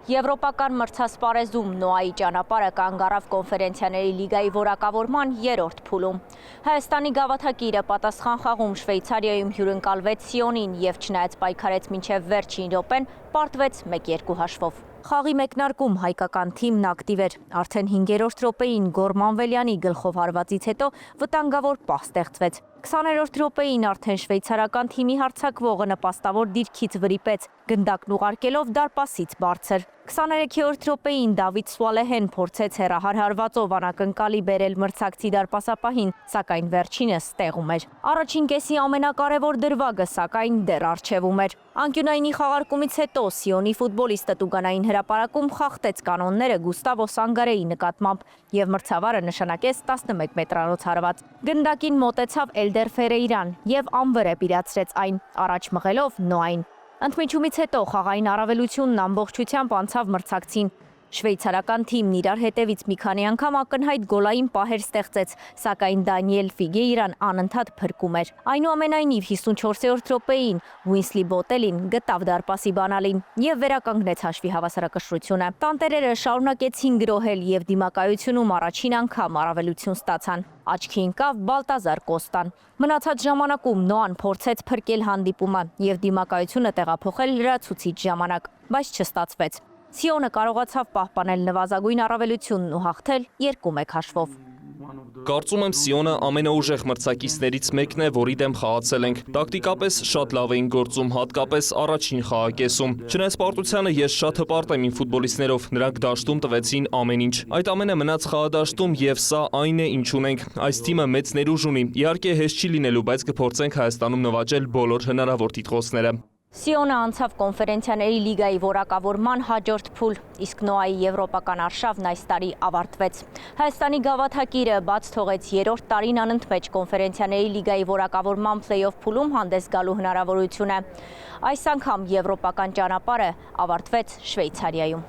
Եվրոպական մրցասպարեզում Նոայի ճանապարհը կանգ առավ կոնֆերենցիաների լիգայի որակավորման երրորդ փուլում։ Հայաստանի գավաթակիրը պատասխան խաղում Շվեյցարիայում հյուրընկալվեց Սիոնին և չնայած պայքարեց մինչև վերջին րոպեն, պարտվեց 1-2 հաշվով։ Խաղի մեկնարկում հայկական թիմն ակտիվ էր։ Արդեն 5-րդ րոպեին Գոր Մանվելյանի գլխով հարվածից հետո վտանգավոր պահ ստեղծվեց։ 20-րդ րոպեին արդեն շվեյցարական թիմի հարձակվողը նպաստավոր դիրքից վրիպեց, գնդակն ուղարկելով դարպասից բարձր։ 23-րդ րոպեին Դավիթ Սուալեհեն փորձեց հեռահար հարվածով անակնկալի բերել մրցակցի դարպասապահին, սակայն վերջինս տեղում էր։ Առաջին կեսի ամենակարևոր դրվագը, սակայն դեռ առջևում էր։ Անկյունայինի խաղարկումից հետո Սիոնի ֆուտբոլիստը տուգանային հրապարակում խախտեց կանոնները Գուստավո Սանգարեի նկատմամբ և մրցավարը նշանակեց 11 մետրանոց հարված։ Գնդակին մոտեցավ Էլդեր Ֆերեյրան և անվրեպ իրացրեց այն, առաջ մղելով Նոային։ Ընդմիջումից հետո խաղային առավելությունն ամբողջությամբ անցավ մրցակցին։ Շվեյցարական թիմն իրար հետևից մի քանի անգամ ակնհայտ գոլային պահեր ստեղծեց, սակայն Դանիել Ֆիգեյրան անընդհատ փրկում էր։ Այնուամենայնիվ 54-րդ րոպեին Ուինսլի Բոտելին գտավ դարպասի բանալին և վերականգնեց հաշվի հավասարակշռությունը։ Տանտերերը շարունակեցին գրոհել և դիմակայությունում առաջին անգամ առավելություն ստացան։ Աչքի ընկավ Բալտազար Կոստան։ Մնացած ժամանակում Նոան փորձեց փրկել հանդիպումը և դիմակայությունը տեղափոխել լրացուցիչ ժամանակ, բայց չստացվեց։ Սիոնը կարողացավ պահպանել նվազագույն առավելությունն ու հաղթել 2-1 հաշվով։ Կարծում եմ Սիոնը ամենաուժեղ մրցակիցներից մեկն է, որի դեմ խաղացել ենք։ Տակտիկապես շատ լավ էին գործում, հատկապես առաջին խաղակեսում։ Չնայած պարտությանը ես շատ հպարտ եմ իմ ֆուտբոլիստներով, նրանք դաշտում տվեցին ամեն ինչ։ Այդ ամենը մնաց խաղադաշտում և սա այն է, ինչ ունենք։ Այս թիմը մեծ ներուժ ունի։ Իհարկե հեշտ չի լինելու, բայց կփորձենք Հայաստանում նվաճել բոլոր հնարավոր տիտղոսները։ Սիոնը անցավ կոնֆերենցիաների լիգայի որակավորման հաջորդ փուլ, իսկ Նոայի եվրոպական արշավն այս տարի ավարտվեց։ Հայաստանի գավաթակիրը բաց թողեց երրորդ տարին անընդմեջ կոնֆերենցիաների լիգայի որակավորման փլեյօֆ փուլում հանդես գալու հնարավորությունը։ Այս անգամ եվրոպական ճանապարհը ավարտվեց Շվեյցարիայում։